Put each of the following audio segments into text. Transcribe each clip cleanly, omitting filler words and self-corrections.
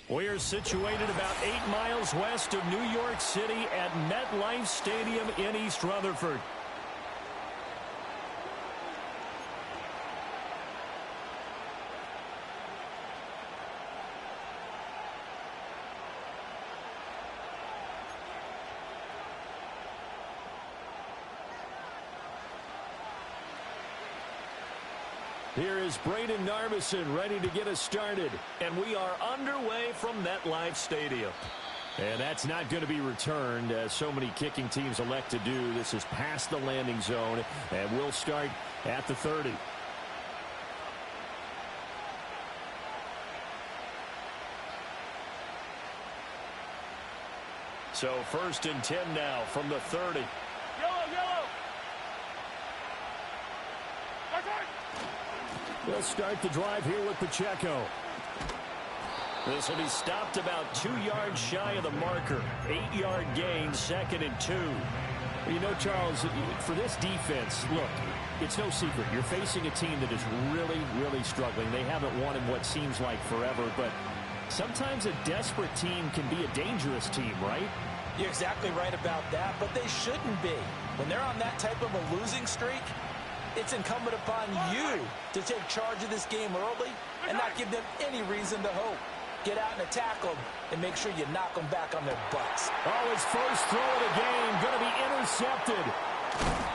We're situated about 8 miles west of New York City at MetLife Stadium in East Rutherford. Here is Braden Narvison ready to get us started. And we are underway from MetLife Stadium. And that's not going to be returned, as so many kicking teams elect to do. This is past the landing zone, and we'll start at the 30. So 1st and 10 now from the 30. We'll start the drive here with Pacheco. This will be stopped about 2 yards shy of the marker. 8-yard gain, 2nd and 2. You know, Charles, for this defense, look, it's no secret. You're facing a team that is really, really struggling. They haven't won in what seems like forever, but sometimes a desperate team can be a dangerous team, right? You're exactly right about that, but they shouldn't be. When they're on that type of a losing streak, it's incumbent upon you to take charge of this game early and not give them any reason to hope. Get out and attack them and make sure you knock them back on their butts. Oh, his first throw of the game going to be intercepted.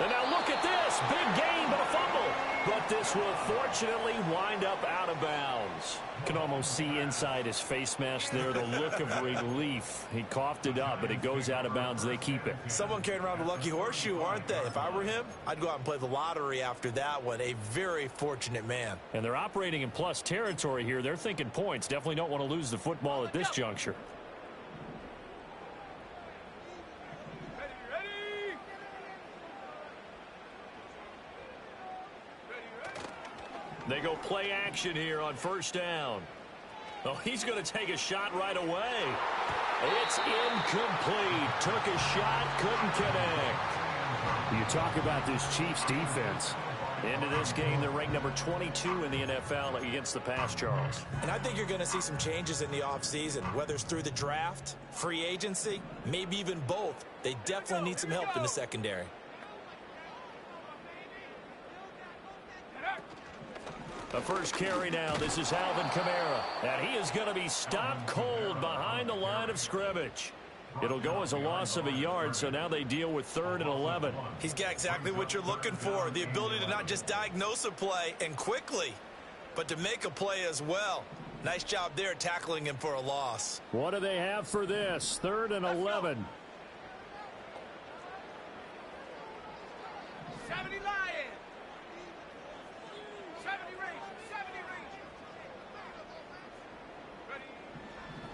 And now look at this. Big gain, but a fumble. But this will fortunately wind up out of bounds. You can almost see inside his face mask there the look of relief. He coughed it up, but it goes out of bounds. They keep it. Someone carrying around the lucky horseshoe, aren't they? If I were him, I'd go out and play the lottery after that one. A very fortunate man. And they're operating in plus territory here. They're thinking points. Definitely don't want to lose the football at this juncture. They go play action here on 1st down. Oh, he's going to take a shot right away. It's incomplete. Took a shot, couldn't connect. You talk about this Chiefs defense. Into this game, they're ranked number 22 in the NFL against the pass, Charles. And I think you're going to see some changes in the offseason, whether it's through the draft, free agency, maybe even both. They definitely need some help in the secondary. The first carry now. This is Alvin Kamara. And he is going to be stopped cold behind the line of scrimmage. It'll go as a loss of a yard, so now they deal with 3rd and 11. He's got exactly what you're looking for, the ability to not just diagnose a play and quickly, but to make a play as well. Nice job there tackling him for a loss. What do they have for this? 3rd and 11. 70 Lions. 70 range. 70 range. Ready.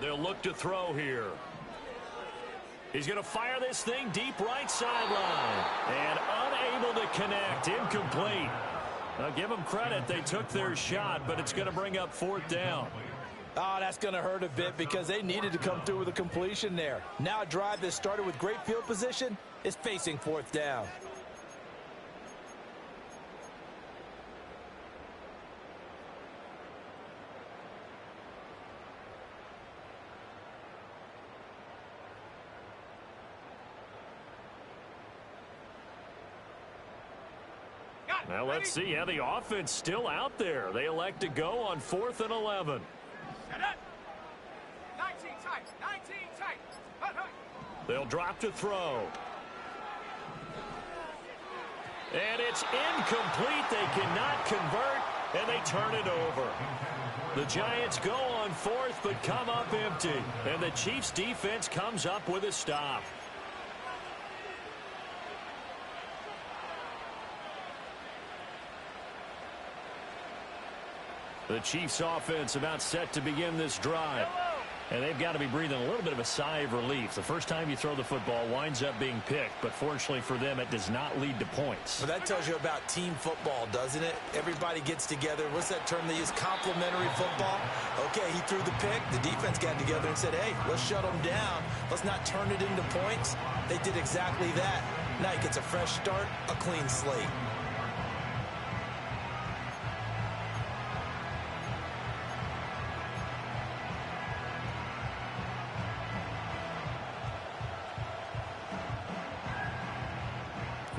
They'll look to throw here. He's going to fire this thing deep right sideline. And unable to connect. Incomplete. Now give them credit. They took their shot, but it's going to bring up 4th down. Oh, that's going to hurt a bit because they needed to come through with a completion there. Now a drive that started with great field position is facing 4th down. Now let's see how the offense still out there. They elect to go on 4th and 11. 19 tight. 19 tight. They'll drop to throw. And it's incomplete. They cannot convert, and they turn it over. The Giants go on 4th, but come up empty. And the Chiefs defense comes up with a stop. The Chiefs offense about set to begin this drive. And they've got to be breathing a little bit of a sigh of relief. The first time you throw the football winds up being picked, but fortunately for them, it does not lead to points. Well, that tells you about team football, doesn't it? Everybody gets together. What's that term they use? Complementary football. Okay, he threw the pick. The defense got together and said, hey, let's shut them down. Let's not turn it into points. They did exactly that. Now he gets a fresh start, a clean slate.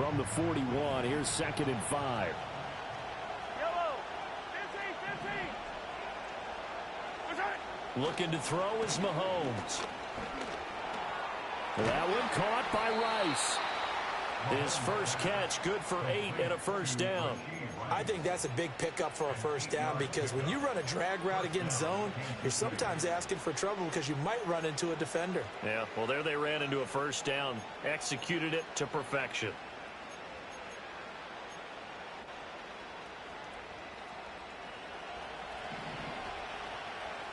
From the 41, here's 2nd and 5. Yellow. 15. Looking to throw is Mahomes. That one caught by Rice. His first catch, good for 8 and a first down. I think that's a big pickup for a first down because when you run a drag route against zone, you're sometimes asking for trouble because you might run into a defender. Yeah, well, there they ran into a first down, executed it to perfection.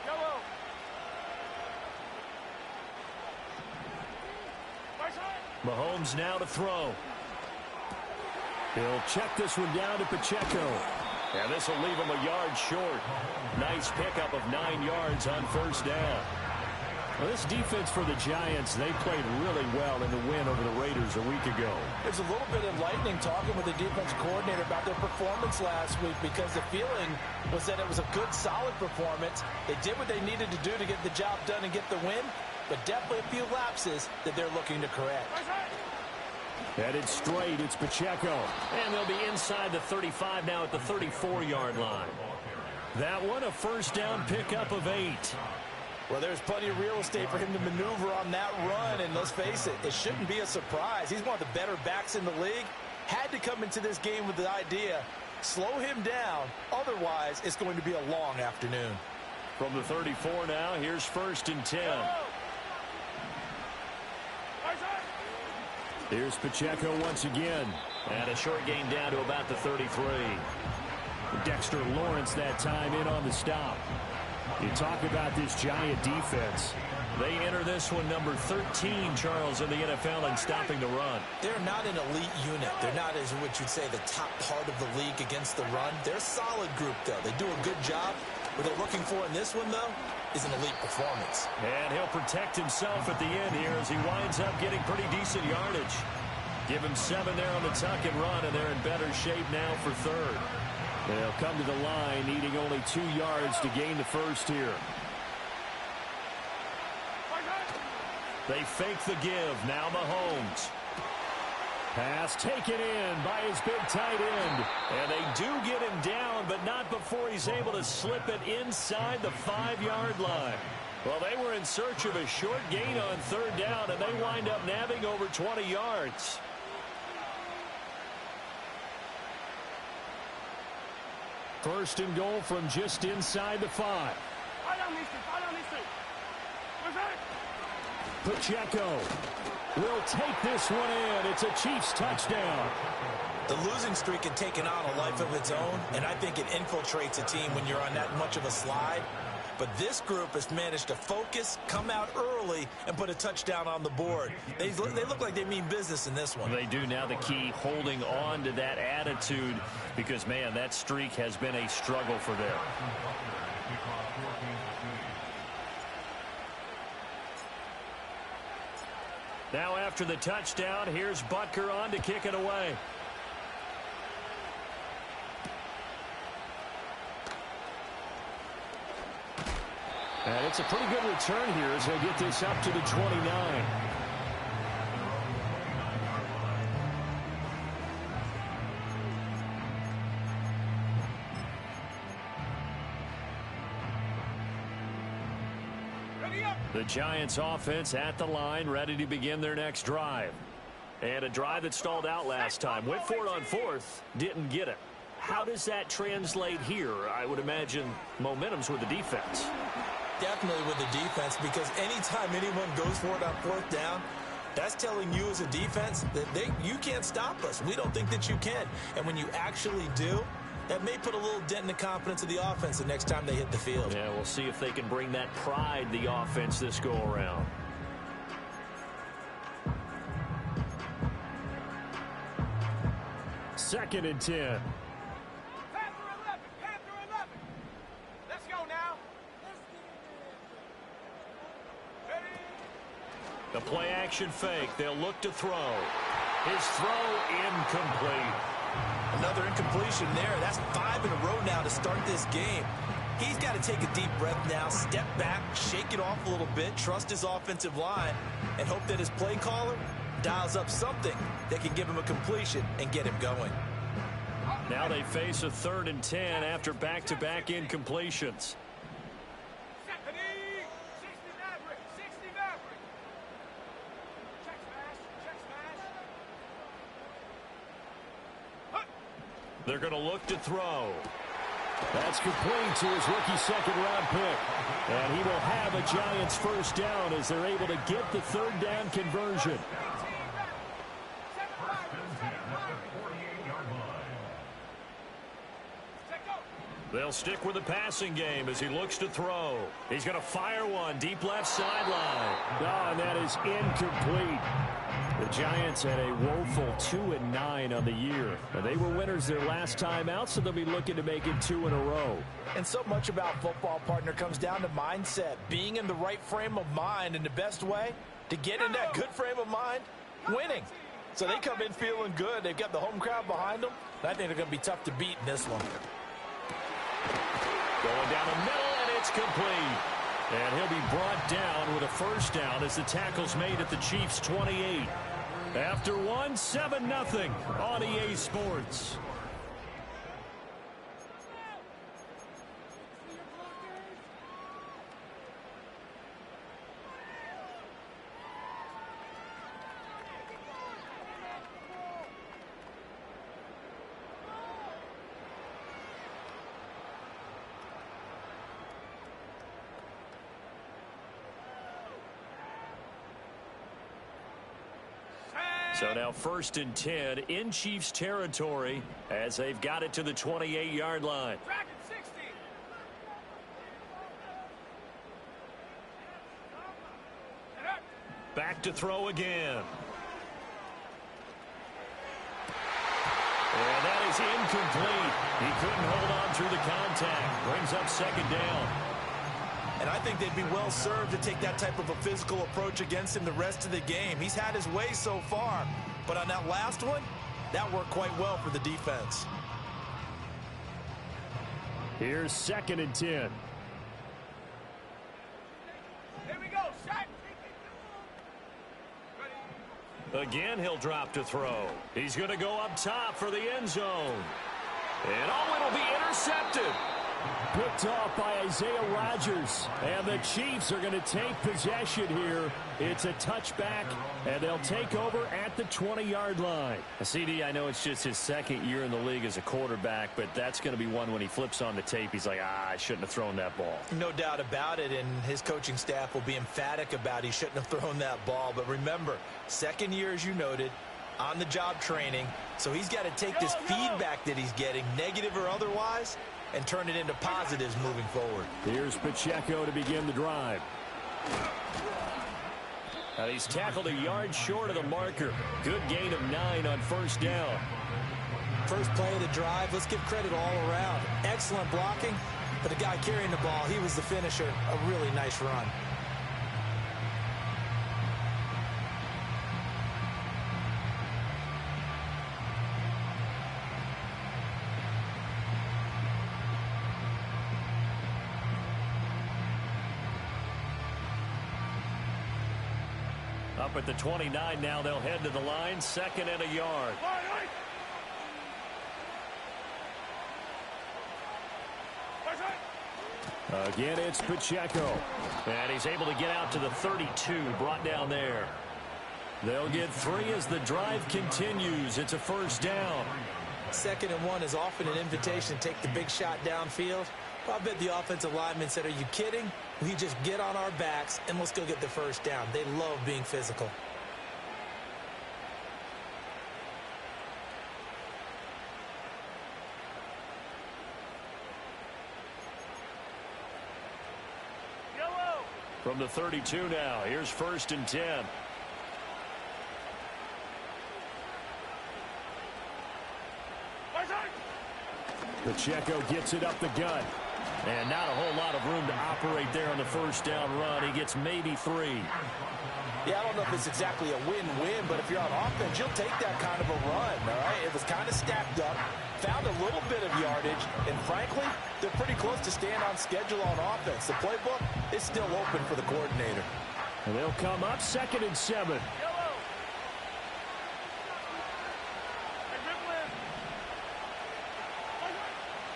Yellow. Mahomes now to throw. He'll check this one down to Pacheco. And this will leave him a yard short. Nice pickup of 9 yards on first down. Well, this defense for the Giants, they played really well in the win over the Raiders a week ago. It was a little bit enlightening talking with the defense coordinator about their performance last week because the feeling was that it was a good, solid performance. They did what they needed to do to get the job done and get the win, but definitely a few lapses that they're looking to correct. Headed straight, it's Pacheco. And they'll be inside the 35 now at the 34-yard line. That one, a first down pickup of 8. Well, there's plenty of real estate for him to maneuver on that run, and let's face it, it shouldn't be a surprise. He's one of the better backs in the league. Had to come into this game with the idea, slow him down, otherwise it's going to be a long afternoon. From the 34 now, here's 1st and 10. Here's Pacheco once again. And a short gain down to about the 33. Dexter Lawrence that time in on the stop. You talk about this Giant defense. They enter this one number 13, Charles, in the NFL in stopping the run. They're not an elite unit. They're not, as what you'd say, the top part of the league against the run. They're a solid group, though. They do a good job. What they're looking for in this one, though, is an elite performance. And he'll protect himself at the end here as he winds up getting pretty decent yardage. Give him 7 there on the tuck and run, and they're in better shape now for 3rd. They'll come to the line, needing only 2 yards to gain the first here. They fake the give. Now Mahomes. Pass taken in by his big tight end. And they do get him down, but not before he's able to slip it inside the 5-yard line. Well, they were in search of a short gain on 3rd down, and they wind up nabbing over 20 yards. First and goal from just inside the 5. Pacheco will take this one in. It's a Chiefs touchdown. The losing streak had taken on a life of its own, and I think it infiltrates a team when you're on that much of a slide. But this group has managed to focus, come out early, and put a touchdown on the board. They look like they mean business in this one. They do. Now the key, holding on to that attitude, because, man, that streak has been a struggle for them. Now after the touchdown, here's Butker on to kick it away. And it's a pretty good return here as they get this up to the 29. The Giants offense at the line, ready to begin their next drive. And a drive that stalled out last time. Went for it on 4th, didn't get it. How does that translate here? I would imagine momentum's with the defense. Definitely with the defense, because anytime anyone goes for it on 4th down, that's telling you as a defense that you can't stop us. We don't think that you can. And when you actually do, that may put a little dent in the confidence of the offense the next time they hit the field. Yeah, we'll see if they can bring that pride, the offense, this go-around. Second and 10. Panther 11, Panther 11. Let's go now. Ready? The play-action fake. They'll look to throw. His throw incomplete. Another incompletion there. That's 5 in a row now to start this game. He's got to take a deep breath now, step back, shake it off a little bit, trust his offensive line, and hope that his play caller dials up something that can give him a completion and get him going. Now they face a 3rd and 10 after back-to-back incompletions. 60 Maverick. Check smash. They're going to look to throw. That's complete to his rookie second-round pick. And he will have a Giants first down as they're able to get the 3rd down conversion. They'll stick with the passing game as he looks to throw. He's going to fire one deep left sideline. Oh, and that is incomplete. The Giants had a woeful 2-9 on the year. And they were winners their last time out, so they'll be looking to make it 2 in a row. And so much about football, partner, comes down to mindset. Being in the right frame of mind, and the best way to get in that good frame of mind, winning. So they come in feeling good. They've got the home crowd behind them. I think they're going to be tough to beat in this one. Going down the middle, and it's complete. And he'll be brought down with a first down as the tackle's made at the Chiefs' 28. After one, 7-0 on EA Sports. So now 1st and 10 in Chiefs territory as they've got it to the 28-yard line. Back to throw again. And that is incomplete. He couldn't hold on through the contact. Brings up 2nd down. And I think they'd be well served to take that type of a physical approach against him the rest of the game. He's had his way so far, but on that last one, that worked quite well for the defense. Here's 2nd and 10. Here we go, shot. Again, he'll drop to throw. He's going to go up top for the end zone. And it'll be intercepted. Picked off by Isaiah Rodgers. And the Chiefs are going to take possession here. It's a touchback, and they'll take over at the 20-yard line. CD, I know it's just his 2nd year in the league as a quarterback, but that's going to be one when he flips on the tape. He's like, I shouldn't have thrown that ball. No doubt about it, and his coaching staff will be emphatic about he shouldn't have thrown that ball. But remember, 2nd year, as you noted, on-the-job training, so he's got to take this feedback that he's getting, negative or otherwise, and turn it into positives moving forward. Here's Pacheco to begin the drive. And he's tackled a yard short of the marker. Good gain of 9 on 1st down. First play of the drive, let's give credit all around. Excellent blocking, but the guy carrying the ball, he was the finisher. A really nice run. Up at the 29 now, they'll head to the line, 2nd and a yard. Again, it's Pacheco. And he's able to get out to the 32, brought down there. They'll get 3 as the drive continues. It's a first down. 2nd and 1 is often an invitation to take the big shot downfield. I bet the offensive lineman said, are you kidding? We just get on our backs and let's go get the first down. They love being physical. Yellow. From the 32 now, here's 1st and 10. Pacheco gets it up the gut. And not a whole lot of room to operate there on the first down run. He gets maybe 3. Yeah, I don't know if it's exactly a win-win, but if you're on offense, you'll take that kind of a run, all right? It was kind of stacked up, found a little bit of yardage, and frankly, they're pretty close to staying on schedule on offense. The playbook is still open for the coordinator. And they'll come up 2nd and 7.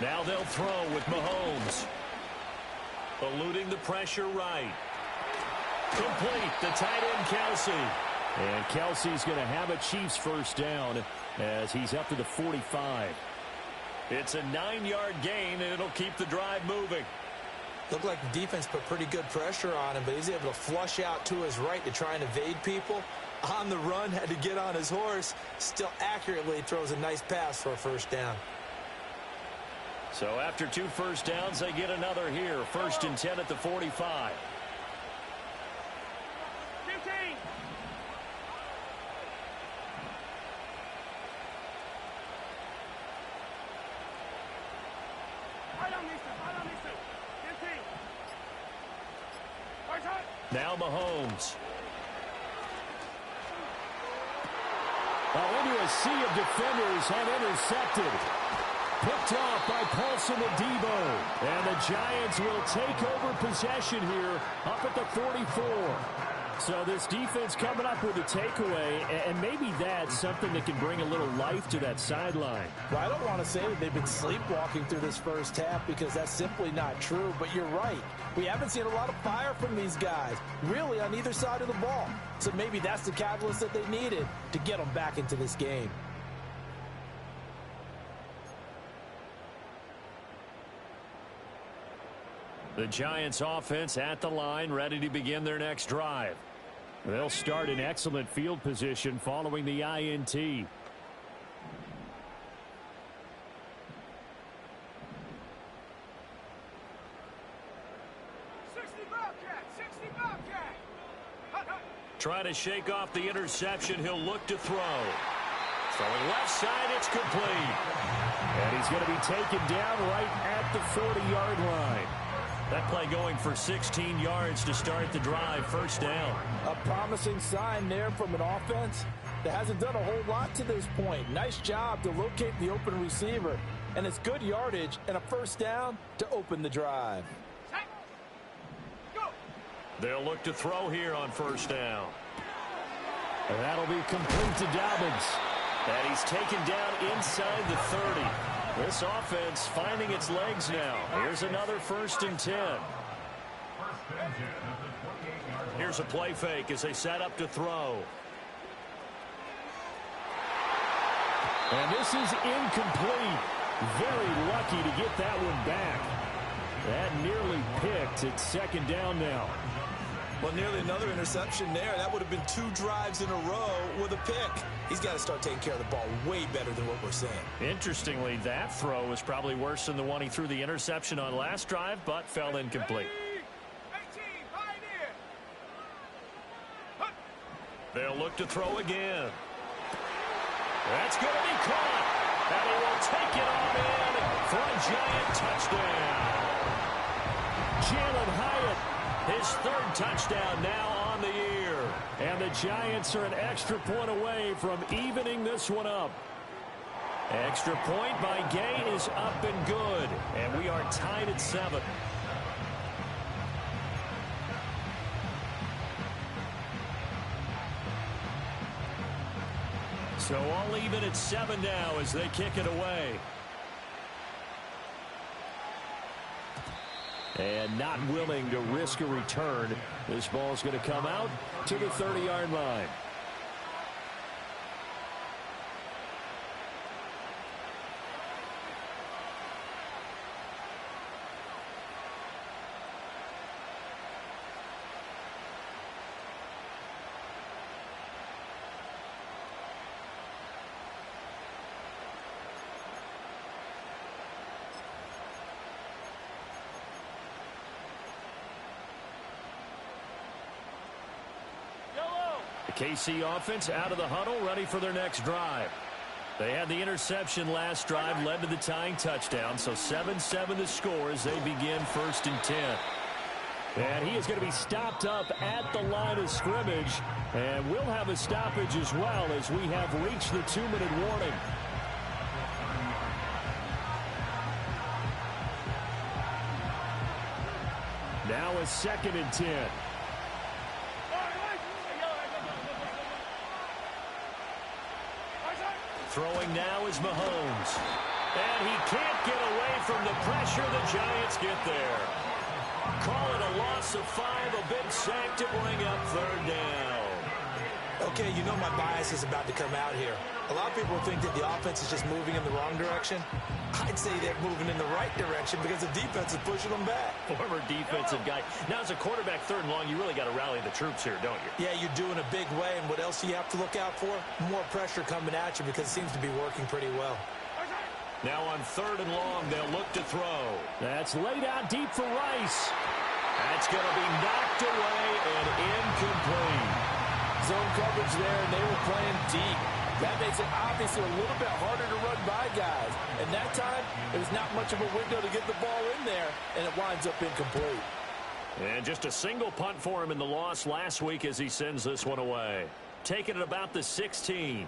Now they'll throw with Mahomes. Eluding the pressure right. Complete. The tight end, Kelsey. And Kelsey's going to have a Chiefs first down as he's up to the 45. It's a 9-yard gain, and it'll keep the drive moving. Looked like the defense put pretty good pressure on him, but he's able to flush out to his right to try and evade people. On the run, had to get on his horse. Still accurately throws a nice pass for a first down. So after 2 first downs, they get another here. 1st and 10 at the 45. 15. Now Mahomes. Into a sea of defenders and intercepted. Picked off by Paulson Adebo. And the Giants will take over possession here up at the 44. So this defense coming up with a takeaway, and maybe that's something that can bring a little life to that sideline. Well, I don't want to say that they've been sleepwalking through this first half because that's simply not true, but you're right. We haven't seen a lot of fire from these guys, really on either side of the ball. So maybe that's the catalyst that they needed to get them back into this game. The Giants offense at the line, ready to begin their next drive. They'll start in excellent field position following the INT. 60 Bobcat, 60 Bobcat. Hut, hut. Trying to shake off the interception. He'll look to throw. Throwing left side, it's complete. And he's going to be taken down right at the 40-yard line. That play going for 16 yards to start the drive. First down. A promising sign there from an offense that hasn't done a whole lot to this point. Nice job to locate the open receiver. And it's good yardage and a first down to open the drive. Set. Go. They'll look to throw here on first down. And that'll be complete to Dobbins. And he's taken down inside the 30. This offense finding its legs now. Here's another 1st and 10. Here's a play fake as they set up to throw. And this is incomplete. Very lucky to get that one back. That nearly picked. It's 2nd down now. Well, nearly another interception there. That would have been 2 drives in a row with a pick. He's got to start taking care of the ball way better than what we're seeing. Interestingly, that throw was probably worse than the one he threw the interception on last drive, but fell incomplete. 18, Pioneer. Hut. They'll look to throw again. That's going to be caught. And he will take it on in for a Giant touchdown. Jalen Hyatt, his 3rd touchdown now on the year. And the Giants are an extra point away from evening this one up. Extra point by Gay is up and good. And we are tied at 7. So all even at 7 now as they kick it away. And not willing to risk a return. This ball's going to come out to the 30-yard line. The KC offense out of the huddle, ready for their next drive. They had the interception last drive, led to the tying touchdown, so 7-7 the score as they begin 1st and 10. And he is going to be stopped up at the line of scrimmage, and we'll have a stoppage as well as we have reached the 2-minute warning. Now a 2nd and 10. Throwing now is Mahomes. And he can't get away from pressure. The Giants get there. Call it a loss of 5, a big sack to bring up third down. Okay, you know my bias is about to come out here. A lot of people think that the offense is just moving in the wrong direction. I'd say they're moving in the right direction because the defense is pushing them back. Former defensive guy. Now, as a quarterback, third and long, you really got to rally the troops here, don't you? Yeah, you're doing a big way, and what else do you have to look out for? More pressure coming at you because it seems to be working pretty well. Now on third and long, they'll look to throw. That's laid out deep for Rice. That's going to be knocked away and incomplete. Zone coverage there, and they were playing deep. That makes it obviously a little bit harder to run by guys. And that time, it was not much of a window to get the ball in there, and it winds up incomplete. And just a single punt for him in the loss last week as he sends this one away. Taking it about the 16.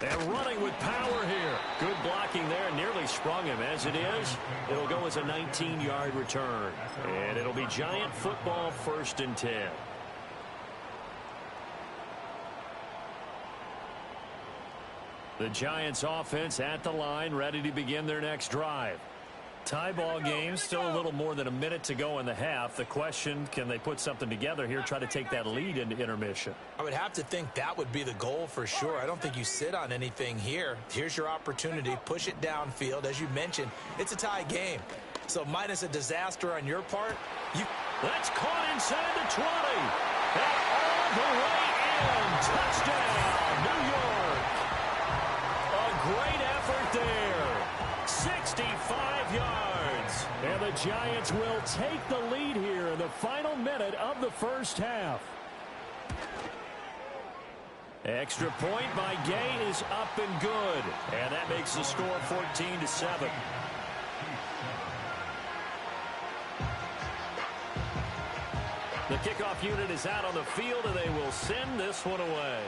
And running with power here. Good blocking there. Nearly sprung him. As it is, it'll go as a 19-yard return. And it'll be Giant football, 1st and 10. The Giants offense at the line, ready to begin their next drive. Tie ball game, still a little more than a minute to go in the half. The question, can they put something together here, try to take that lead into intermission? I would have to think that would be the goal for sure. I don't think you sit on anything here. Here's your opportunity. Push it downfield. As you mentioned, it's a tie game. So minus a disaster on your part, That's caught inside the 20. And all the way in. Touchdown, New York. A great effort there. 65 yards. And the Giants will take the lead here in the final minute of the first half. Extra point by Gay is up and good. And that makes the score 14-7. The kickoff unit is out on the field, and they will send this one away.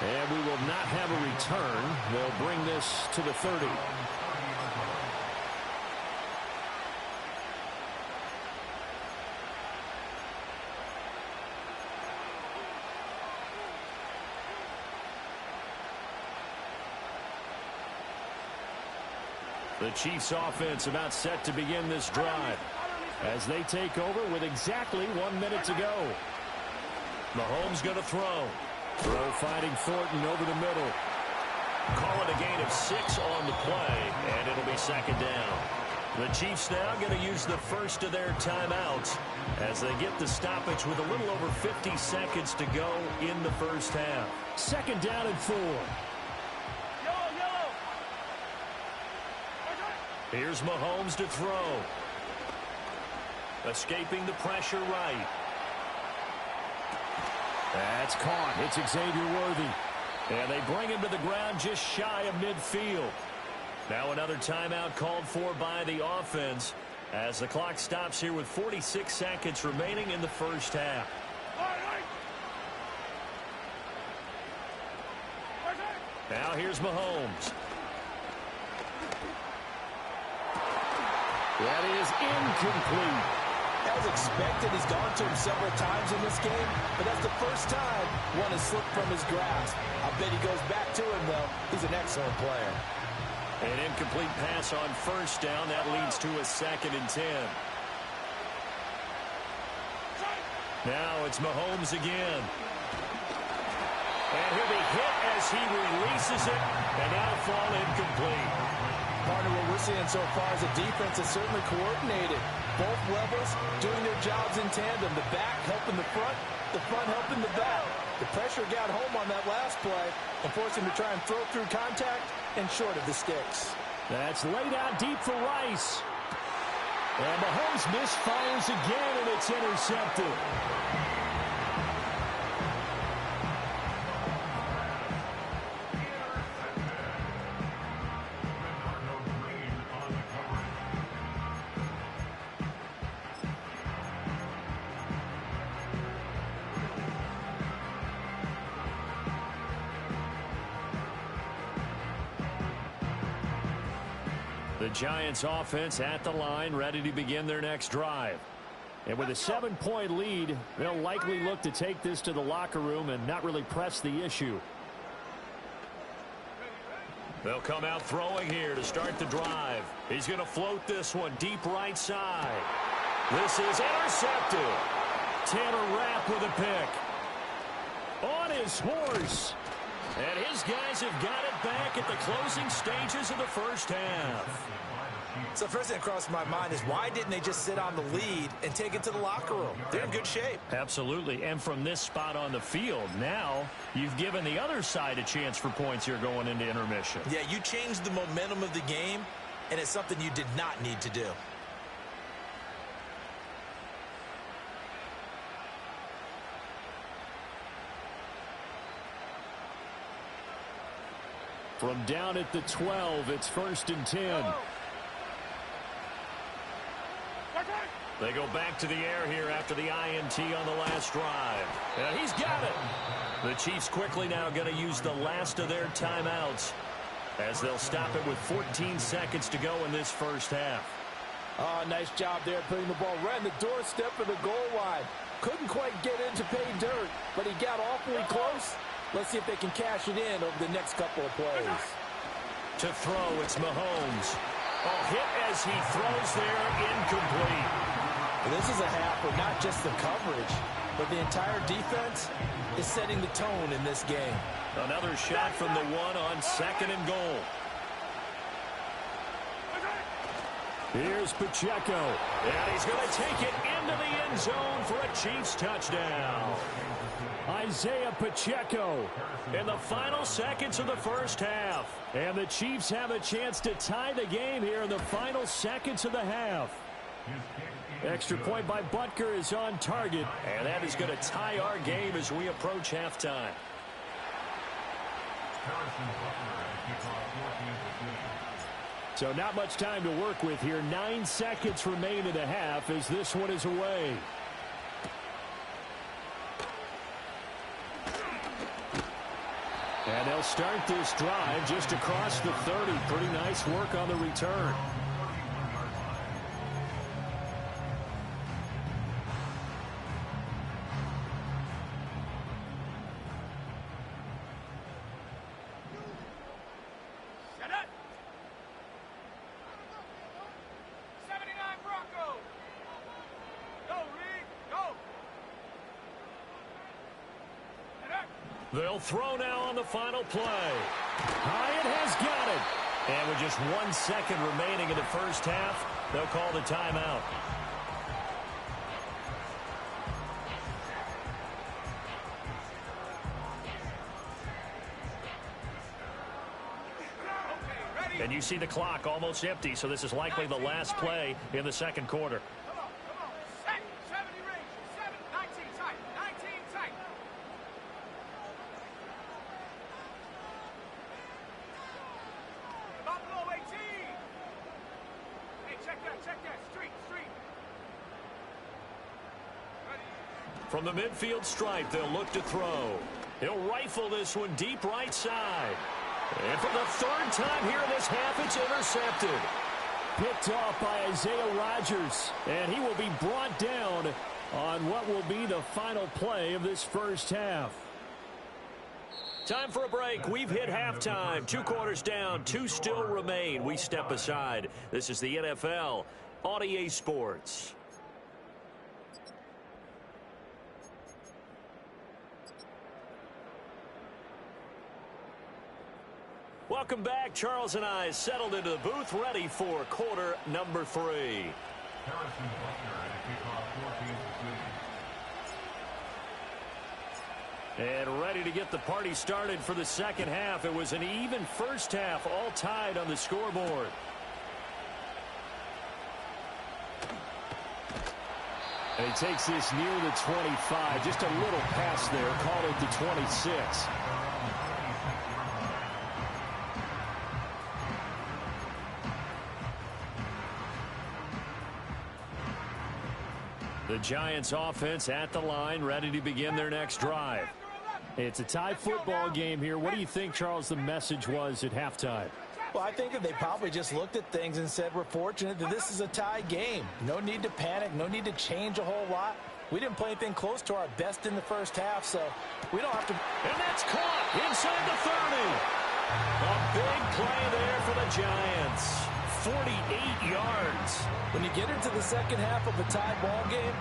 And we will not have a return. They'll bring this to the 30. The Chiefs offense about set to begin this drive as they take over with exactly 1 minute to go. Mahomes going to throw. Throw fighting Thornton over the middle. Call it a gain of 6 on the play, and it'll be second down. The Chiefs now going to use the first of their timeouts as they get the stoppage with a little over 50 seconds to go in the first half. Second down and 4. Here's Mahomes to throw. Escaping the pressure right. That's caught. It's Xavier Worthy. And they bring him to the ground just shy of midfield. Now another timeout called for by the offense as the clock stops here with 46 seconds remaining in the first half. Now here's Mahomes. That is incomplete. As expected, he's gone to him several times in this game, but that's the first time one has slipped from his grasp. I bet he goes back to him, though. He's an excellent player. An incomplete pass on first down. That leads to a 2nd and 10. Now it's Mahomes again. And he'll be hit as he releases it, and that'll fall incomplete. Partner, what we're seeing so far is a defense that's certainly coordinated. Both levels doing their jobs in tandem. The back helping the front helping the back. The pressure got home on that last play and forced him to try and throw through contact and short of the sticks. That's laid out deep for Rice. And Mahomes misfires again, and it's intercepted. The Giants offense at the line, ready to begin their next drive. And with a 7-point lead, they'll likely look to take this to the locker room and not really press the issue. They'll come out throwing here to start the drive. He's going to float this one deep right side. This is intercepted. Tanner Rapp with a pick. On his horse. And his guys have got it back at the closing stages of the first half. So first thing that crossed my mind is why didn't they just sit on the lead and take it to the locker room? They're in good shape. Absolutely. And from this spot on the field, now you've given the other side a chance for points here going into intermission. Yeah, you changed the momentum of the game, and it's something you did not need to do. From down at the 12, it's 1st and 10. They go back to the air here after the INT on the last drive. And he's got it. The Chiefs quickly now going to use the last of their timeouts as they'll stop it with 14 seconds to go in this first half. Oh, nice job there putting the ball right in the doorstep of the goal line. Couldn't quite get in to pay dirt, but he got awfully close. Let's see if they can cash it in over the next couple of plays. To throw, it's Mahomes. Oh, hit as he throws there, incomplete. This is a half where not just the coverage, but the entire defense is setting the tone in this game. Another shot from the one on 2nd and goal. Here's Pacheco. And he's going to take it into the end zone for a Chiefs touchdown. Isaiah Pacheco in the final seconds of the first half. And the Chiefs have a chance to tie the game here in the final seconds of the half. Extra point by Butker is on target. And that is going to tie our game as we approach halftime. So not much time to work with here. 9 seconds remain in the half as this one is away. And they'll start this drive just across the 30. Pretty nice work on the return. They'll throw now on the final play. Hyatt has got it. And with just 1 second remaining in the first half, they'll call the timeout. And you see the clock almost empty, so this is likely the last play in the second quarter. From the midfield stripe, they'll look to throw. He'll rifle this one deep right side. And for the 3rd time here in this half, it's intercepted. Picked off by Isaiah Rodgers. And he will be brought down on what will be the final play of this first half. Time for a break. We've hit halftime. 2 quarters down, 2 still remain. We step aside. This is the NFL on EA Sports. Welcome back. Charles and I settled into the booth, ready for quarter number 3. And ready to get the party started for the second half. It was an even first half, all tied on the scoreboard. And he takes this near the 25. Just a little pass there. Call it the 26. The Giants offense at the line, ready to begin their next drive. It's a tie football game here. What do you think, Charles, the message was at halftime? Well, I think that they probably just looked at things and said, we're fortunate that this is a tie game. No need to panic, no need to change a whole lot. We didn't play anything close to our best in the first half, so we don't have to. And that's caught inside the 30. A big play there for the Giants. 48 yards. When you get into the second half of a tie ball game,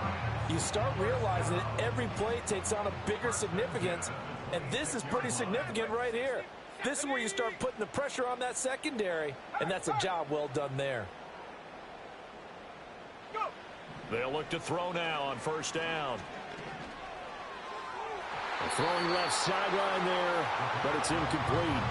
you start realizing that every play takes on a bigger significance, and this is pretty significant right here. This is where you start putting the pressure on that secondary, and that's a job well done there. They'll look to throw now on first down. Throwing left sideline there, but it's incomplete.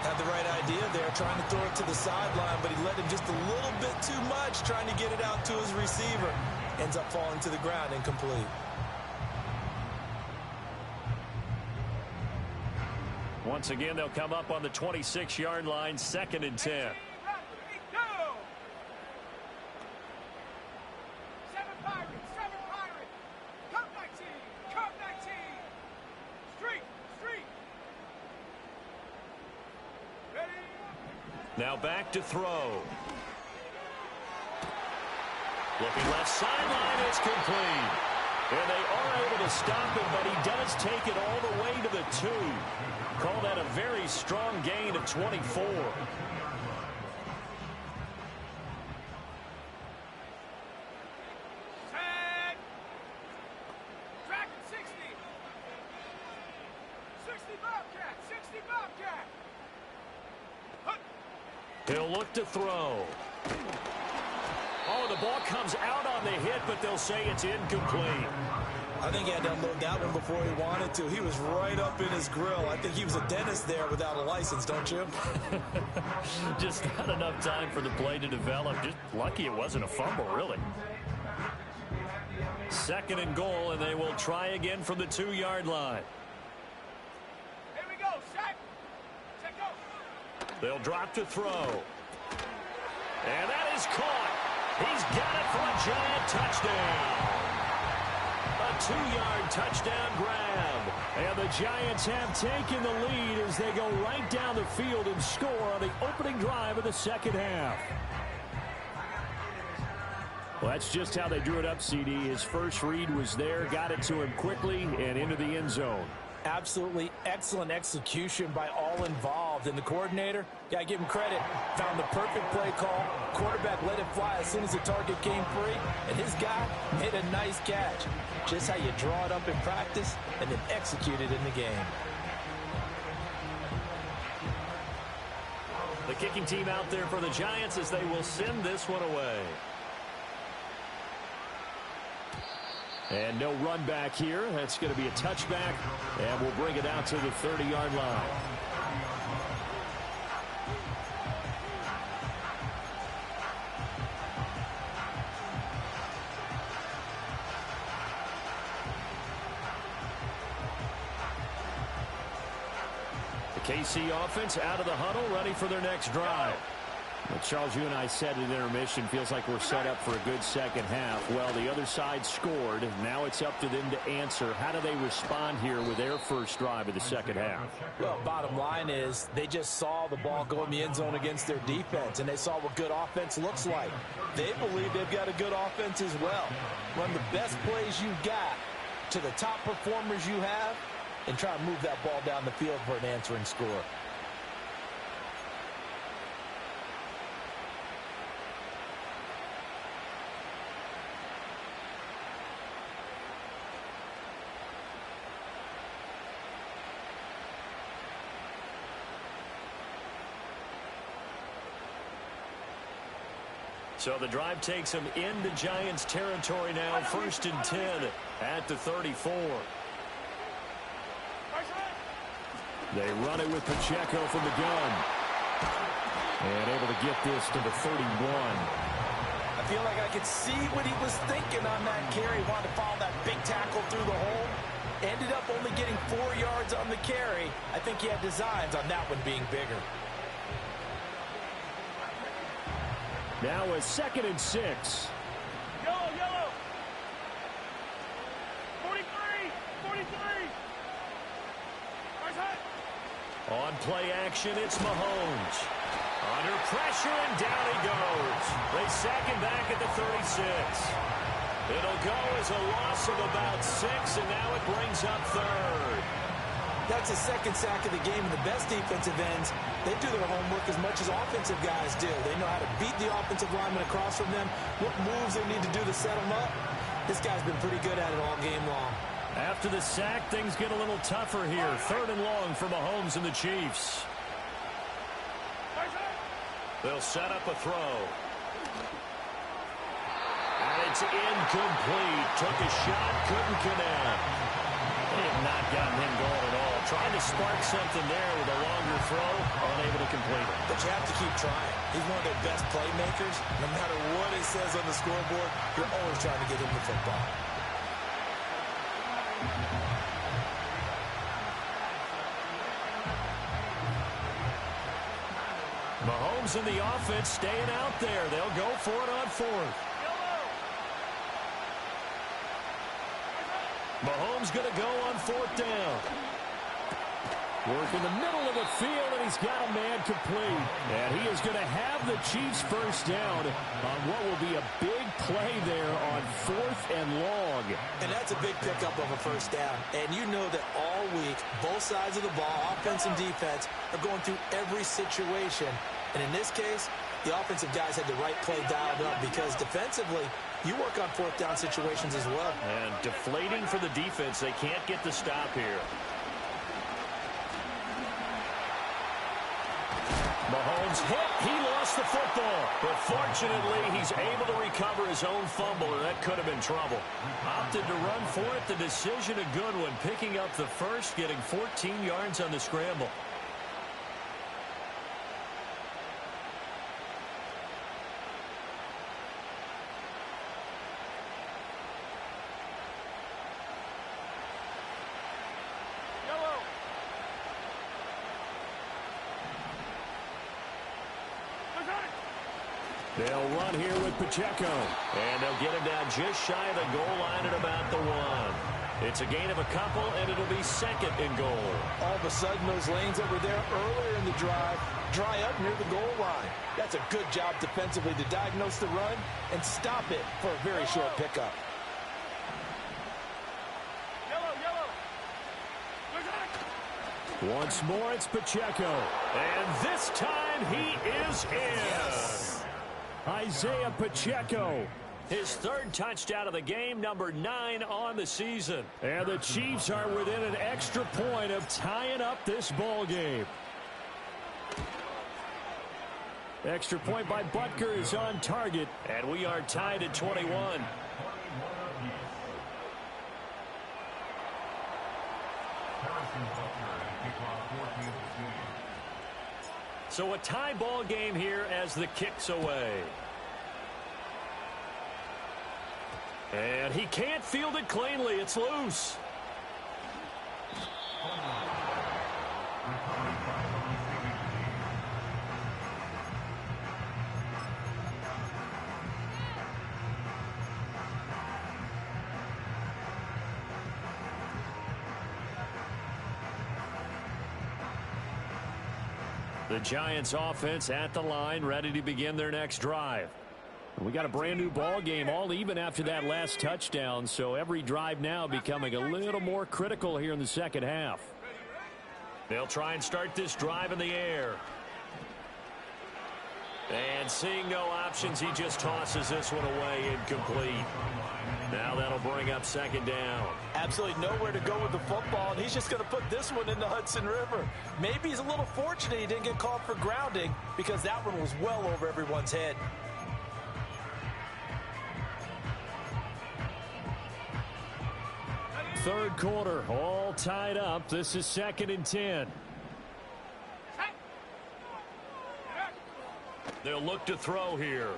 Had the right idea there, trying to throw it to the sideline, but he let him just a little bit too much, trying to get it out to his receiver. Ends up falling to the ground, incomplete. Once again, they'll come up on the 26-yard line, 2nd and 10. Now back to throw. Looking left sideline, it's complete. And they are able to stop him, but he does take it all the way to the 2. Call that a very strong gain of 24. Set. Track at 60. 60 Bobcat. 60 Bobcat. He'll look to throw. Oh, the ball comes out on the hit, but they'll say it's incomplete. I think he had to unload that one before he wanted to. He was right up in his grill. I think he was a dentist there without a license, don't you? Just not enough time for the play to develop. Just lucky it wasn't a fumble, really. 2nd and goal, and they will try again from the 2-yard line. Here we go. Set. Set, go. They'll drop to throw. And that is caught. He's got it for a Giant touchdown. A 2-yard touchdown grab. And the Giants have taken the lead as they go right down the field and score on the opening drive of the second half. Well, that's just how they drew it up, CD. His first read was there, got it to him quickly, and into the end zone. Absolutely excellent execution by all involved. And the coordinator, got to give him credit, found the perfect play call. Quarterback let it fly as soon as the target came free. And his guy made a nice catch. Just how you draw it up in practice and then execute it in the game. The kicking team out there for the Giants as they will send this one away. And no run back here. That's going to be a touchback, and we'll bring it out to the 30-yard line. The KC offense out of the huddle, ready for their next drive. Well, Charles, you and I said at intermission, feels like we're set up for a good second half. Well, the other side scored. Now it's up to them to answer. How do they respond here with their first drive of the second half? Well, bottom line is they just saw the ball go in the end zone against their defense, and they saw what good offense looks like. They believe they've got a good offense as well. Run the best plays you've got to the top performers you have and try to move that ball down the field for an answering score. So the drive takes them into Giants territory now. 1st and 10 at the 34. They run it with Pacheco from the gun. And able to get this to the 31. I feel like I could see what he was thinking on that carry. He wanted to follow that big tackle through the hole. Ended up only getting 4 yards on the carry. I think he had designs on that one being bigger. Now a 2nd and 6. Yellow, yellow. 43, 43. Eyes high. On play action, it's Mahomes. Under pressure, and down he goes. They sack him back at the 36. It'll go as a loss of about 6, and now it brings up 3rd. That's his second sack of the game, and the best defensive ends, they do their homework as much as offensive guys do. They know how to beat the offensive lineman across from them, what moves they need to do to set them up. This guy's been pretty good at it all game long. After the sack, things get a little tougher here. 3rd and long for Mahomes and the Chiefs. They'll set up a throw. And it's incomplete. Took a shot, couldn't connect. They have not gotten him going at all. Trying to spark something there with a longer throw, unable to complete it. But you have to keep trying. He's one of their best playmakers. No matter what it says on the scoreboard, you're always trying to get him the football. Mahomes and the offense staying out there. They'll go for it on 4th. Mahomes going to go on 4th down. Work in the middle of the field, and he's got a man complete. And he is going to have the Chiefs first down on what will be a big play there on 4th and long. And that's a big pickup of a first down. And you know that all week, both sides of the ball, offense and defense, are going through every situation. And in this case, the offensive guys had the right play dialed up because defensively, you work on 4th down situations as well. And deflating for the defense. They can't get the stop here. Mahomes hit. He lost the football. But fortunately, he's able to recover his own fumble, and that could have been trouble. Opted to run for it. The decision a good one. Picking up the first, getting 14 yards on the scramble. They'll run here with Pacheco. And they'll get him down just shy of the goal line at about the 1. It's a gain of a couple, and it'll be 2nd and goal. All of a sudden, those lanes that were there earlier in the drive dry up near the goal line. That's a good job defensively to diagnose the run and stop it for a very short pickup. Once more, it's Pacheco. And this time, he is in. Yes. Isaiah Pacheco, his 3rd touchdown of the game, number 9 on the season. And the Chiefs are within an extra point of tying up this ball game. Extra point by Butker is on target, and we are tied at 21. So a tie ball game here as the kick's away. And he can't field it cleanly. It's loose. The Giants offense at the line, ready to begin their next drive. We got a brand new ball game, all even after that last touchdown, so every drive now becoming a little more critical here in the second half. They'll try and start this drive in the air. And seeing no options, he just tosses this one away, incomplete. Now that'll bring up 2nd down. Absolutely nowhere to go with the football, and he's just going to put this one in the Hudson River. Maybe he's a little fortunate he didn't get called for grounding because that one was well over everyone's head. Third quarter, all tied up. This is 2nd and 10. They'll look to throw here.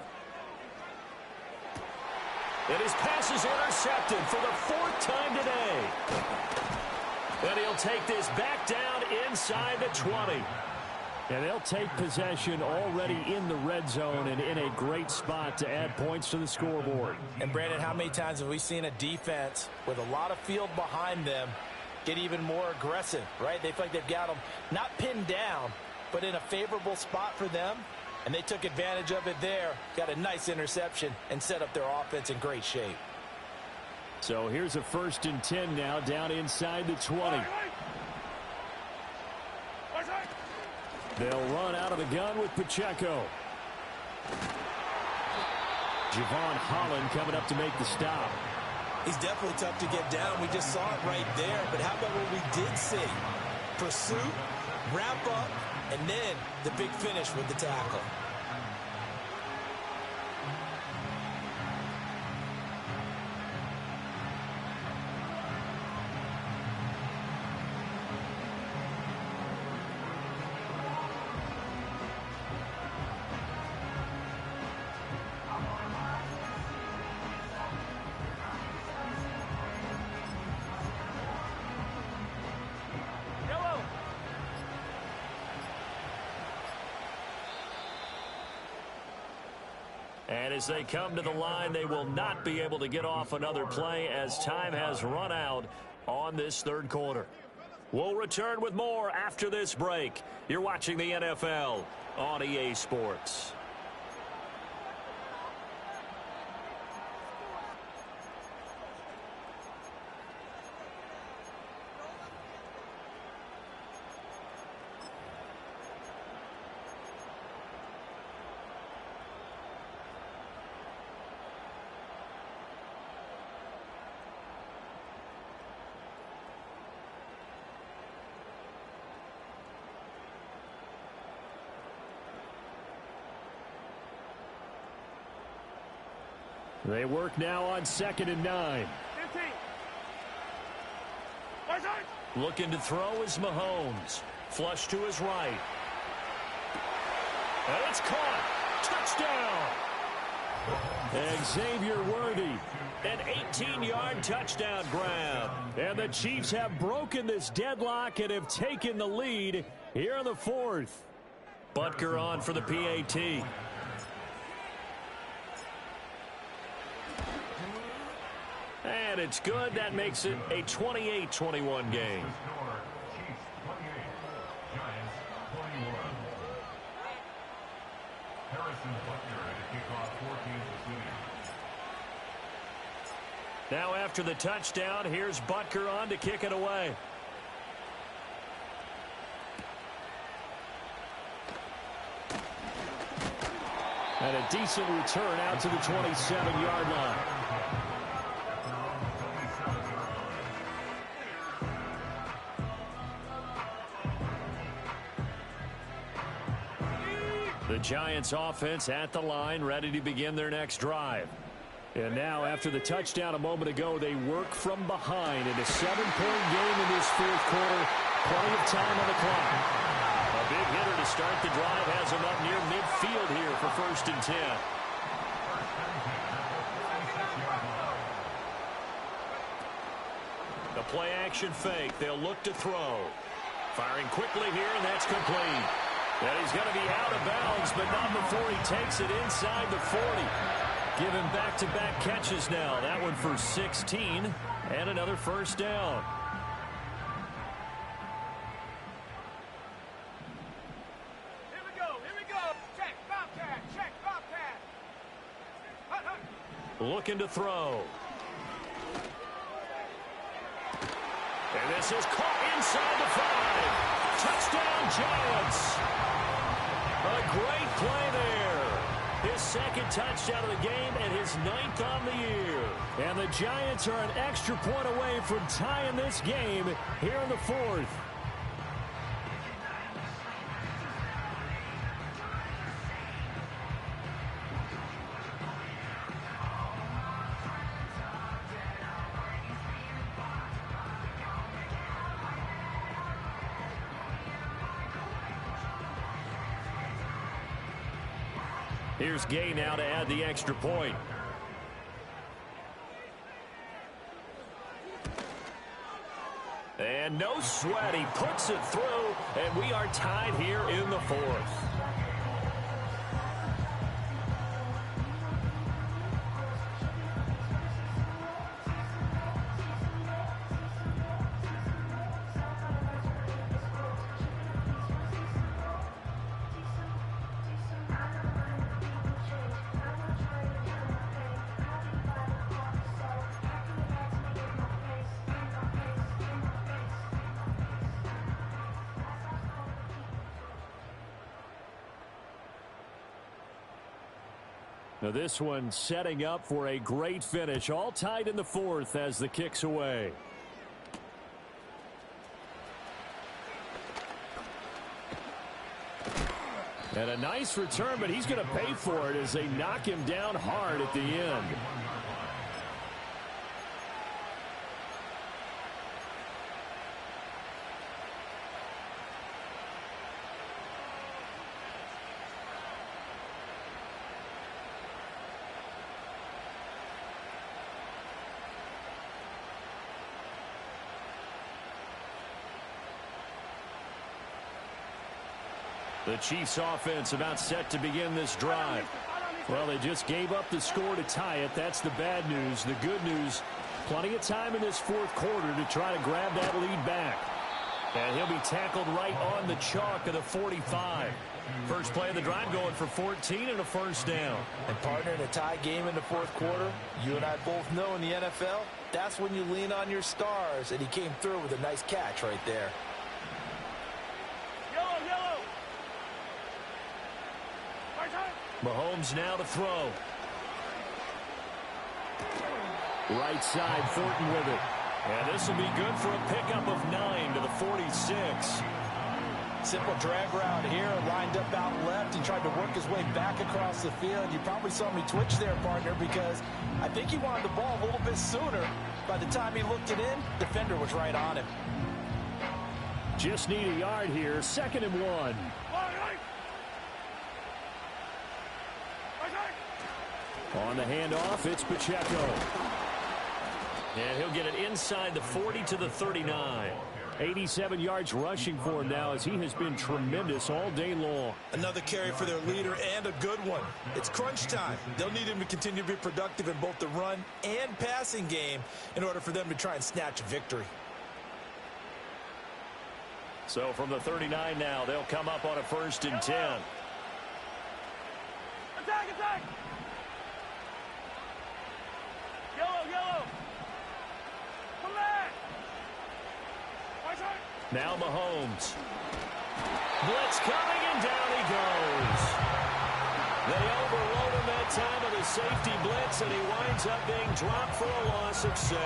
And his pass is intercepted for the 4th time today. And he'll take this back down inside the 20. And they'll take possession already in the red zone and in a great spot to add points to the scoreboard. And Brandon, how many times have we seen a defense with a lot of field behind them get even more aggressive, right? They feel like they've got them not pinned down, but in a favorable spot for them. And they took advantage of it there, got a nice interception, and set up their offense in great shape. So here's a 1st and 10 now, down inside the 20. They'll run out of the gun with Pacheco. Javon Holland coming up to make the stop. He's definitely tough to get down. We just saw it right there. But how about what we did see? Pursuit, wrap up, and then the big finish with the tackle. And as they come to the line, they will not be able to get off another play as time has run out on this third quarter. We'll return with more after this break. You're watching the NFL on EA Sports. They work now on 2nd and 9. 15. Looking to throw is Mahomes. Flush to his right. And it's caught. Touchdown. Xavier Worthy. An 18-yard touchdown grab. And the Chiefs have broken this deadlock and have taken the lead here in the fourth. Butker on for the PAT. And it's good. That makes it a 28-21 game. Now after the touchdown, here's Butker on to kick it away. And a decent return out to the 27-yard line. The Giants offense at the line, ready to begin their next drive. And now after the touchdown a moment ago, they work from behind in a 7-point game in this fourth quarter. Plenty of time on the clock. A big hitter to start the drive has him up near midfield here for 1st and 10. The play action fake. They'll look to throw. Firing quickly here, and that's complete. And he's going to be out of bounds, but not before he takes it inside the 40. Give him back-to-back catches now. That one for 16 and another first down. Here we go. Check, Bobcat. Check, Bobcat. Looking to throw. And this is caught inside the 5. Touchdown, Giants. A great play there. His 2nd touchdown of the game and his 9th on the year. And the Giants are an extra point away from tying this game here in the 4th. Here's Gay now to add the extra point. And no sweat. He puts it through, and we are tied here in the 4th. Now this one setting up for a great finish. All tied in the fourth as the kick's away. And a nice return, but he's going to pay for it as they knock him down hard at the end. The Chiefs offense about set to begin this drive. Well, they just gave up the score to tie it. That's the bad news. The good news, plenty of time in this fourth quarter to try to grab that lead back. And he'll be tackled right on the chalk of the 45. First play of the drive going for 14 and a first down. And partner, in a tie game in the fourth quarter, you and I both know in the NFL, that's when you lean on your stars. And he came through with a nice catch right there. Mahomes now to throw. Right side, Thornton with it. And this will be good for a pickup of 9 to the 46. Simple drag route here, lined up out left. He tried to work his way back across the field. You probably saw me twitch there, partner, because I think he wanted the ball a little bit sooner. By the time he looked it in, defender was right on him. Just need a yard here, 2nd and 1. On the handoff, it's Pacheco. And he'll get it inside the 40 to the 39. 87 yards rushing for him now as he has been tremendous all day long. Another carry for their leader and a good one. It's crunch time. They'll need him to continue to be productive in both the run and passing game in order for them to try and snatch a victory. So from the 39 now, they'll come up on a 1st and 10. Attack, attack! Yellow! Come back! Now Mahomes. Blitz coming, and down he goes. They overload him that time with a safety blitz, and he winds up being dropped for a loss of 7.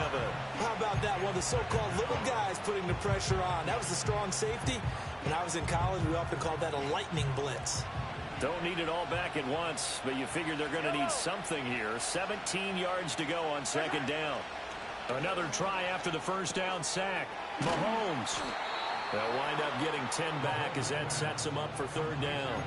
How about that? One of the so-called little guys putting the pressure on. That was a strong safety. When I was in college, we often called that a lightning blitz. Don't need it all back at once, but you figure they're going to need something here. 17 yards to go on 2nd down. Another try after the first down sack. Mahomes. They'll wind up getting 10 back as that sets them up for 3rd down.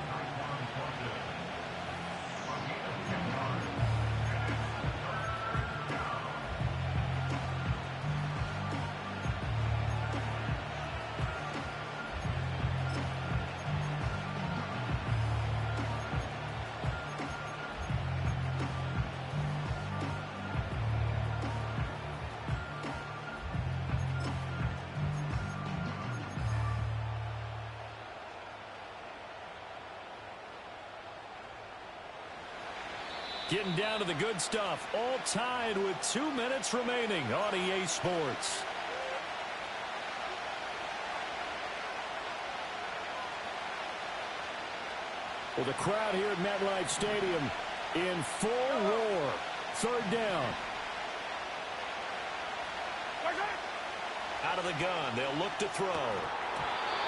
Getting down to the good stuff. All tied with 2 minutes remaining on EA Sports. Well, the crowd here at MetLife Stadium in full roar. 3rd down. Out of the gun. They'll look to throw.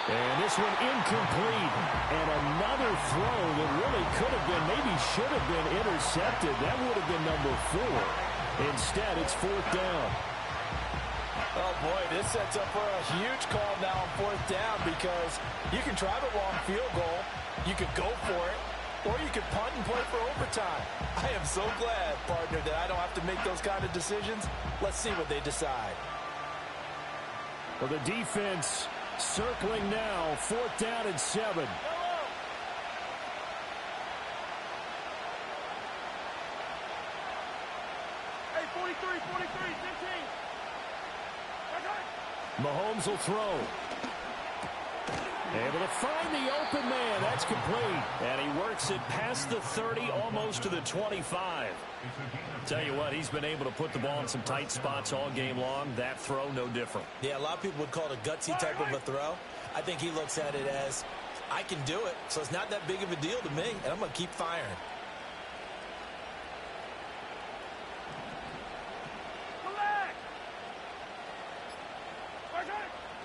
And this one incomplete. And another throw that really could have been, maybe should have been intercepted. That would have been number 4. Instead, it's 4th down. Oh, boy, this sets up for a huge call now on 4th down because you can try the long field goal, you could go for it, or you could punt and play for overtime. I am so glad, partner, that I don't have to make those kind of decisions. Let's see what they decide. Well, the defense circling now, 4th down and 7. Hey, 43, 15. Mahomes will throw. Able to find the open man. That's complete. And he works it past the 30, almost to the 25. Tell you what, he's been able to put the ball in some tight spots all game long. That throw, no different. Yeah, a lot of people would call it a gutsy type of a throw. I think he looks at it as, I can do it, so it's not that big of a deal to me, and I'm going to keep firing.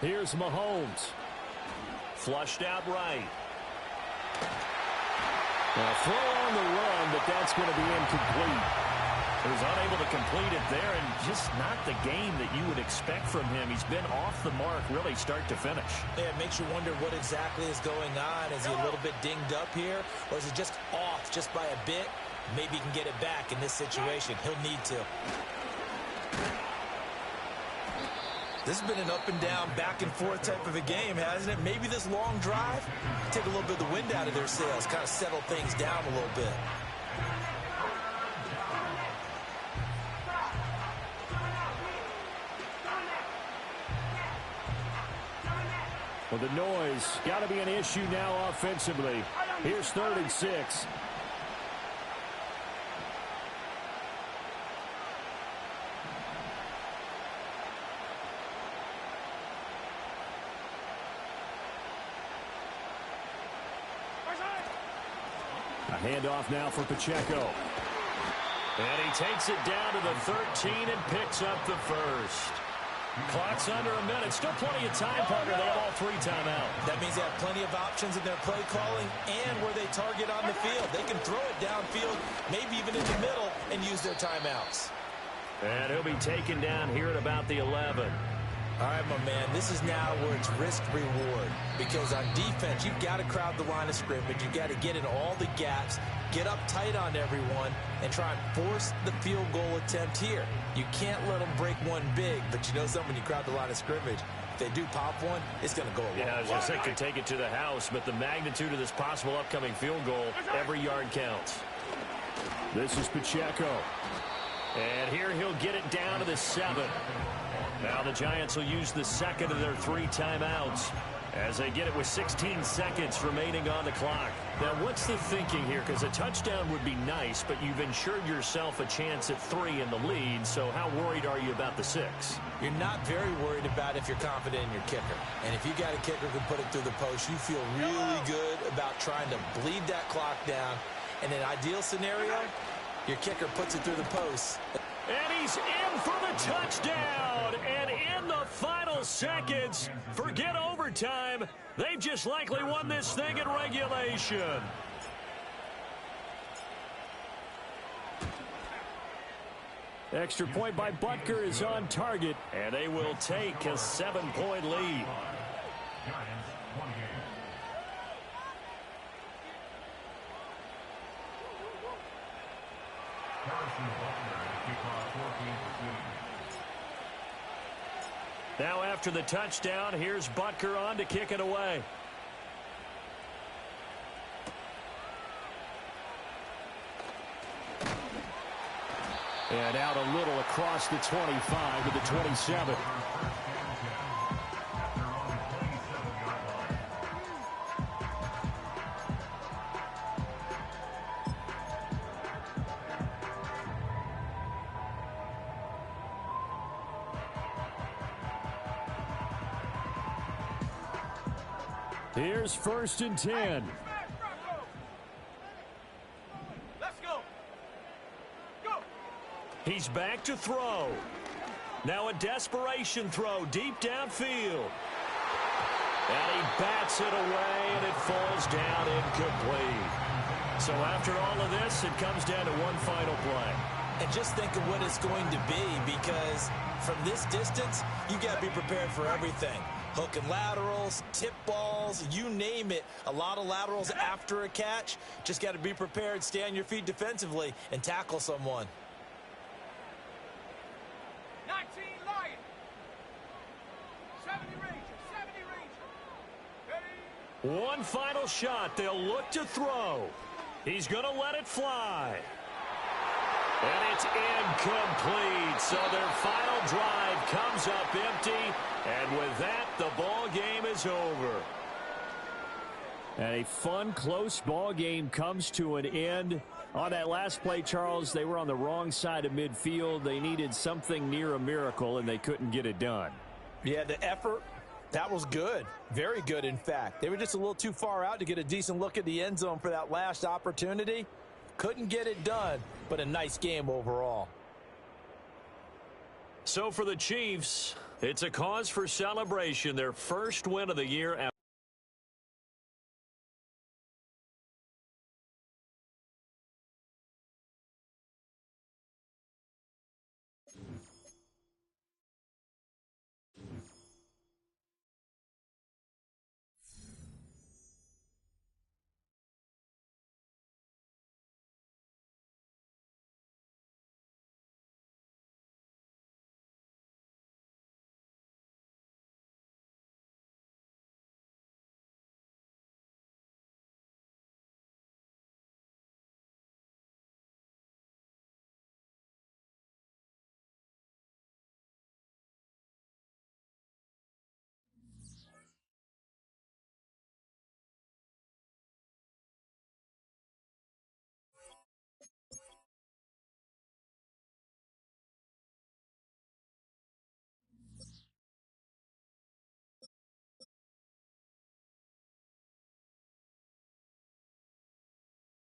Here's Mahomes. Flushed out right. A throw on the run, but that's going to be incomplete. He was unable to complete it there, and just not the game that you would expect from him. He's been off the mark really start to finish. Yeah, it makes you wonder what exactly is going on. Is he a little bit dinged up here, or is it just off just by a bit? Maybe he can get it back in this situation. He'll need to. This has been an up and down, back and forth type of a game, hasn't it? Maybe this long drive, take a little bit of the wind out of their sails, kind of settle things down a little bit. Well, the noise got to be an issue now offensively. Here's 3rd and 6. A handoff now for Pacheco. And he takes it down to the 13 and picks up the first. Clock's under a minute. Still plenty of time, partner. They have all 3 timeouts. That means they have plenty of options in their play calling and where they target on the field. They can throw it downfield, maybe even in the middle, and use their timeouts. And he'll be taken down here at about the 11. All right, my man, this is now where it's risk-reward. Because on defense, you've got to crowd the line of scrimmage. You've got to get in all the gaps, get up tight on everyone, and try and force the field goal attempt here. You can't let them break one big, but you know something, when you crowd the line of scrimmage, if they do pop one, it's going to go a long way. Yeah, I was going to say, could take it to the house, but the magnitude of this possible upcoming field goal, every yard counts. This is Pacheco. And here he'll get it down to the 7. Now the Giants will use the second of their 3 timeouts as they get it with 16 seconds remaining on the clock. Now, what's the thinking here? Because a touchdown would be nice, but you've ensured yourself a chance at 3 in the lead, so how worried are you about the 6? You're not very worried about if you're confident in your kicker. And if you got a kicker who can put it through the post, you feel really good about trying to bleed that clock down. In an ideal scenario, your kicker puts it through the post. And he's in for the touchdown. And in the final seconds, forget overtime. They've just likely won this thing in regulation. Extra point by Butker is on target, and they will take a 7-point lead. Now after the touchdown, here's Butker on to kick it away. And out a little across the 25 to the 27. Here's 1st and 10. Let's go. Go. He's back to throw. Now a desperation throw deep downfield. And he bats it away, and it falls down incomplete. So after all of this, it comes down to one final play. And just think of what it's going to be, because from this distance, you got to be prepared for everything. Hook and laterals, tip balls, you name it. A lot of laterals after a catch. Just got to be prepared, stay on your feet defensively, and tackle someone. 19 Lion. 70 Ranger. 70 Ranger. Ready? One final shot. They'll look to throw. He's going to let it fly. And it's incomplete. So their final drive comes up empty. And with that, the ball game is over. And a fun, close ball game comes to an end. On that last play, Charles, they were on the wrong side of midfield. They needed something near a miracle, and they couldn't get it done. Yeah, the effort, that was good. Very good, in fact. They were just a little too far out to get a decent look at the end zone for that last opportunity. Couldn't get it done, but a nice game overall. So for the Chiefs, It's a cause for celebration, their first win of the year.